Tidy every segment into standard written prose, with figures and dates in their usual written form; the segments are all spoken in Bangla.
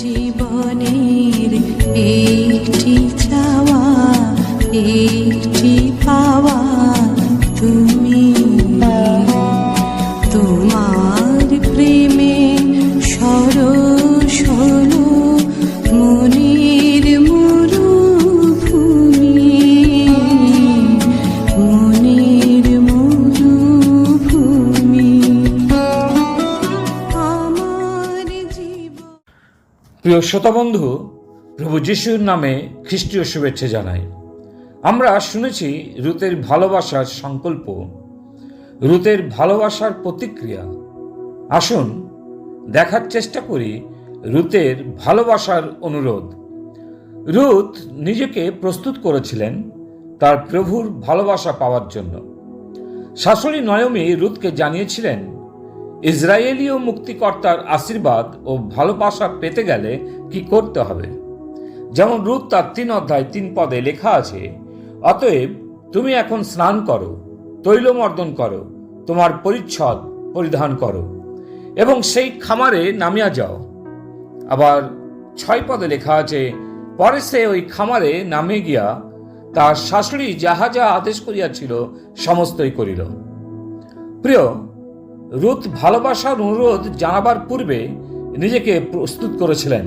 জীবনের একটি চাওয়া, একটি পাওয়া, তুমি তোমার প্রেমে সরস হলো মনের মরুভূমি, মনের মরুভূমি আমার জীবন। প্রিয় শ্রোতাবন্ধু, প্রভু যিশুর নামে খ্রিস্টীয় শুভেচ্ছা জানাই। আমরা শুনেছি রুতের ভালোবাসার সংকল্প, রুতের ভালোবাসার প্রতিক্রিয়া। আসুন দেখার চেষ্টা করি রুতের ভালোবাসার অনুরোধ। রুত নিজেকে প্রস্তুত করেছিলেন তার প্রভুর ভালোবাসা পাওয়ার জন্য। শাশুড়ি নয়মি রুতকে জানিয়েছিলেন ইসরায়েলীয় মুক্তিকর্তার আশীর্বাদ ও ভালোবাসা পেতে গেলে কি করতে হবে। যেমন রুত তার 3 অধ্যায় 3 পদে লেখা আছে, অতএব তুমি এখন স্নান করো, তৈলমর্দন করো, তোমার পরিচ্ছদ পরিধান করো এবং সেই খামারে নামিয়া যাও। আবার 6 পদে লেখা আছে, পরে সে ওই খামারে নামে গিয়া তার শাশুড়ি যাহা যাহা আদেশ করিয়াছিল সমস্তই করিল। প্রিয়, রুত ভালোবাসার অনুরোধ জানাবার পূর্বে নিজেকে প্রস্তুত করেছিলেন,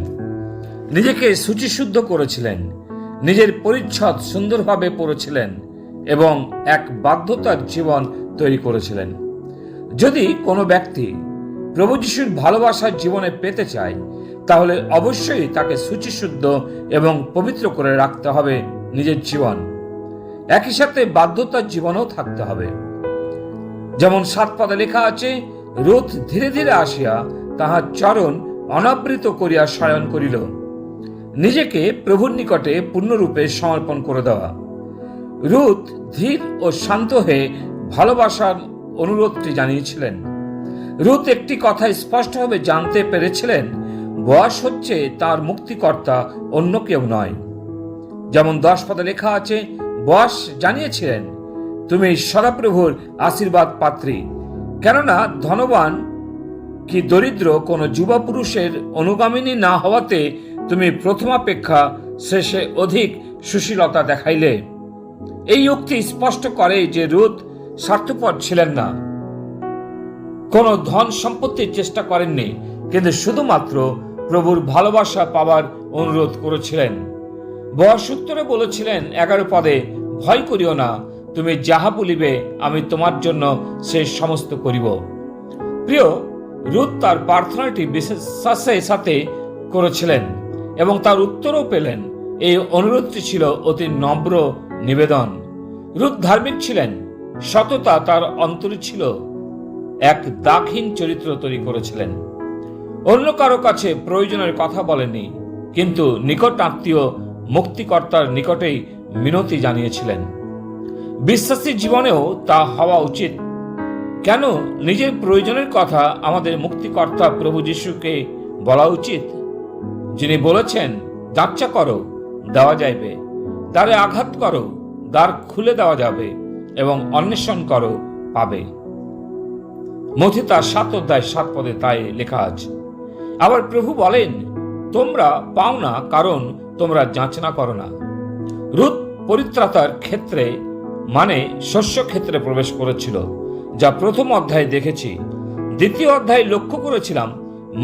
নিজেকে শুচিশুদ্ধ করেছিলেন, নিজের পরিচ্ছদ সুন্দরভাবে পরেছিলেন এবং এক বাধ্যতার জীবন তৈরি করেছিলেন। যদি কোনো ব্যক্তি প্রভু যিশুর ভালোবাসার জীবনে পেতে চায়, তাহলে অবশ্যই তাকে শুচিশুদ্ধ এবং পবিত্র করে রাখতে হবে নিজের জীবন। একই সাথে বাধ্যতার জীবনও থাকতে হবে। যেমন 7 পদে লেখা আছে, রুত ধীরে ধীরে আসিয়া তাহার চরণ অনাবৃত করিয়া শয়ন করিল। নিজেকে প্রভুর নিকটে পূর্ণরূপে সমর্পণ করে দেওয়া। রুত ধীর ও শান্ত হয়ে ভালোবাসার অনুরোধটি জানিয়েছিলেন। রুত একটি কথা স্পষ্টভাবে জানতে পেরেছিলেন, বয়স হচ্ছে তার মুক্তিকর্তা, অন্য কেউ নয়। যেমন 10 পদে লেখা আছে, বয়স জানিয়েছিলেন, তুমি সদাপ্রভুর আশীর্বাদ পাত্রী, কেননা ধনবান কি দরিদ্র কোন যুবা পুরুষের অনুগামিনী না হওয়াতে তুমি প্রথমাপেক্ষা শেষে অধিক সুশীলতা দেখাইলে। এই উক্তি স্পষ্ট করে যে রুত স্বার্থপর ছিলেন না, কোন ধন সম্পত্তির চেষ্টা করেননি, কিন্তু শুধুমাত্র প্রভুর ভালোবাসা পাওয়ার অনুরোধ করেছিলেন। বয়স উত্তরে বলেছিলেন 11 পদে, ভয় করিও না, তুমি যাহা বলিবে আমি তোমার জন্য সে সমস্ত করিব। প্রিয়, রুত তার প্রার্থনাটি বিশ্বাসের সাথে করেছিলেন এবং তার উত্তরও পেলেন। এই অনুরোধটি ছিল অতি নম্র নিবেদন। রুত ধার্মিক ছিলেন, সততা তার অন্তরে ছিল, এক দাগহীন চরিত্র তৈরি করেছিলেন। অন্য কারো কাছে প্রয়োজনের কথা বলেননি, কিন্তু নিকট আত্মীয় মুক্তিকর্তার নিকটেই মিনতি জানিয়েছিলেন। বিশ্বাসী জীবনেও তা হওয়া উচিত। কেন নিজের প্রয়োজনের কথা আমাদের মুক্তিকর্তা প্রভু যিশুকে বলা উচিত, যিনি বলেছেন, যাচ্ছা করো, দেওয়া যাইবে, দ্বারে আঘাত করো, দ্বার খুলে দেওয়া যাবে এবং অন্বেষণ করো, পাবে। মথি তার 7 অধ্যায় 7 পদে তাই লেখা আছে। আবার প্রভু বলেন, তোমরা পাও না কারণ তোমরা যাচনা করো না। রুত পরিত্রাতার ক্ষেত্রে মানে শস্য ক্ষেত্রে প্রবেশ করেছিল, যা প্রথম অধ্যায়ে দেখেছি। দ্বিতীয় অধ্যায়ে লক্ষ্য করেছিলাম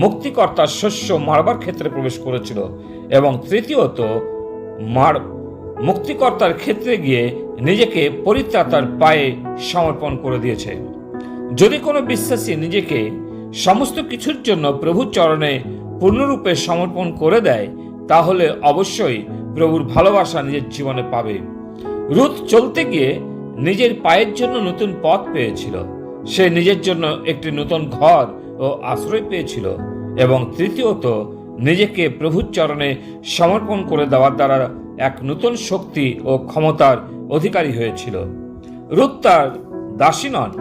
মুক্তিকর্তার শস্য মারবার ক্ষেত্রে প্রবেশ করেছিল এবং তৃতীয়ত মুক্তিকর্তার ক্ষেত্রে গিয়ে নিজেকে পরিত্রাতার পায়ে সমর্পণ করে দিয়েছে। যদি কোনো বিশ্বাসী নিজেকে সমস্ত কিছুর জন্য প্রভুর চরণে পূর্ণরূপে সমর্পণ করে দেয়, তাহলে অবশ্যই প্রভুর ভালোবাসা নিজের জীবনে পাবে। রুত চলতে গিয়ে নিজের পায়ের জন্য নতুন পথ পেয়েছিল, সে নিজের জন্য একটি নতুন ঘর ও আশ্রয় পেয়েছিল এবং তৃতীয়ত নিজেকে প্রভুর চরণে সমর্পণ করে দেওয়ার দ্বারা এক নতুন শক্তি ও ক্ষমতার অধিকারী হয়েছিল। রুত তার দাসী নন,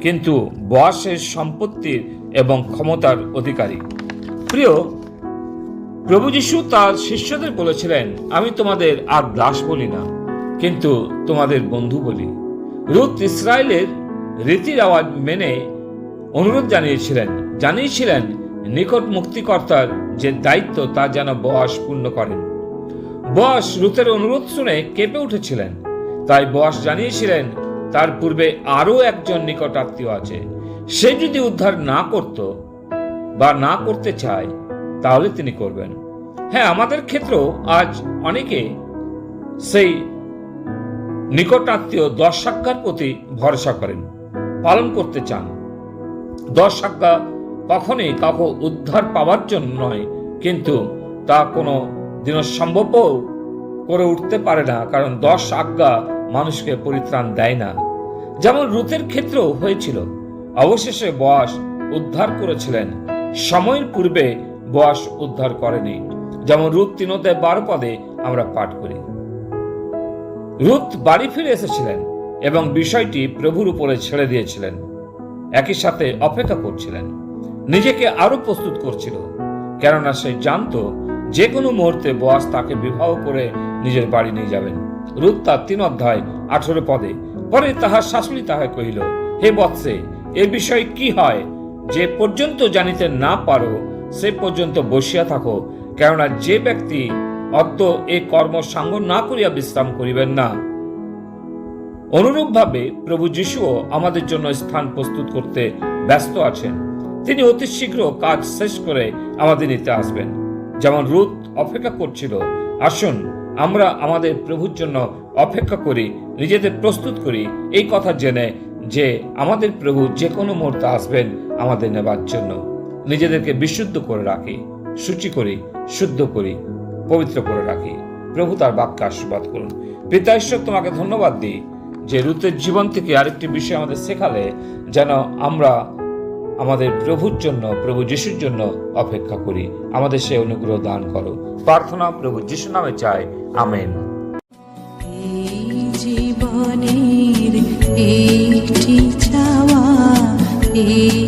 কিন্তু বয়সের সম্পত্তির এবং ক্ষমতার অধিকারী। প্রিয়, প্রভু যিশু তার শিষ্যদের বলেছিলেন, আমি তোমাদের আর দাস বলি না, কিন্তু তোমাদের বন্ধু বলি। রুত ইসরায়েলের রীতি রেওয়াজ মেনে অনুরোধ জানিয়েছিলেন নিকট মুক্তিকর্তার যে দায়িত্ব তা যেন বোয়াস পূর্ণ করেন। বোয়াস রুতের অনুরোধ শুনে কেঁপে উঠেছিলেন। তাই বোয়াস জানিয়েছিলেন তার পূর্বে আরো একজন নিকট আত্মীয় আছে, সে যদি উদ্ধার না করত বা না করতে চায় তাহলে তিনি করবেন। হ্যাঁ, আমাদের ক্ষেত্রেও আজ অনেকে সেই নিকট আত্মীয় 10 আজ্ঞার প্রতি ভরসা করেন, পালন করতে চান। 10 আজ্ঞা কখনোই কাউকে উদ্ধার পাওয়ার জন্য নয়, কিন্তু তা কোনো দিনও সম্ভব করে উঠতে পারে না, কারণ 10 আজ্ঞা মানুষকে পরিত্রাণ দেয় না। যেমন রুতের ক্ষেত্রেও হয়েছিল। অবশেষে বোয়াস উদ্ধার করেছিলেন, সময়ের পূর্বে বোয়াস উদ্ধার করেনি। যেমন রুত 3:12 পদে আমরা পাঠ করি। রুত বাড়ি ফিরে এসেছিলেন এবং বিষয়টি প্রভুর উপরে ছেড়ে দিয়েছিলেন। একই সাথে অপেক্ষা করছিলেন, নিজেকে আরো প্রস্তুত করছিল, কেননা সে জানতো যে কোনো মুহূর্তে বোয়াস তাকে বিবাহ করে নিজের বাড়ি নিয়ে যাবেন। রুত তার 3:18 পদে, পরে তাহার শাশুড়ি তাহাকে কহিল, হে বৎসে, এ বিষয় কি হয়? যে পর্যন্ত জানিতে না পারো সে পর্যন্ত বসিয়া থাকো, কেননা যে ব্যক্তি অদ্য এ কর্ম সাঙ্গ না করিয়া বিশ্রাম করিবেন না। অনুরূপভাবে প্রভু যিশুও আমাদের জন্য স্থান প্রস্তুত করতে ব্যস্ত আছেন। তিনি অতি শীঘ্র কাজ শেষ করে আমাদের নিতে আসবেন। যেমন রুত অপেক্ষা করছিল, আসুন আমরা আমাদের প্রভুর জন্য অপেক্ষা করি, নিজেদের প্রস্তুত করি, এই কথা জেনে যে আমাদের প্রভু যে কোনো মুহূর্তে আসবেন আমাদের নেবার জন্য। নিজেদেরকে বিশুদ্ধ করে রাখি, শুচি করি, শুদ্ধ করি, পবিত্র করে রাখি। প্রভু তার বাক্যে আশীর্বাদ করুন। পিতা ঈশ্বর, তোমাকে ধন্যবাদ দিই যে রুতের জীবন থেকে আরেকটি বিষয় আমাদের শেখালে, যেন আমরা আমাদের প্রভুর জন্য, প্রভু যিশুর জন্য অপেক্ষা করি। আমাদের সে অনুগ্রহ দান করো। প্রার্থনা প্রভু যিশু নামে চাই, আমেন। এই জীবনের একটি চাওয়া, এই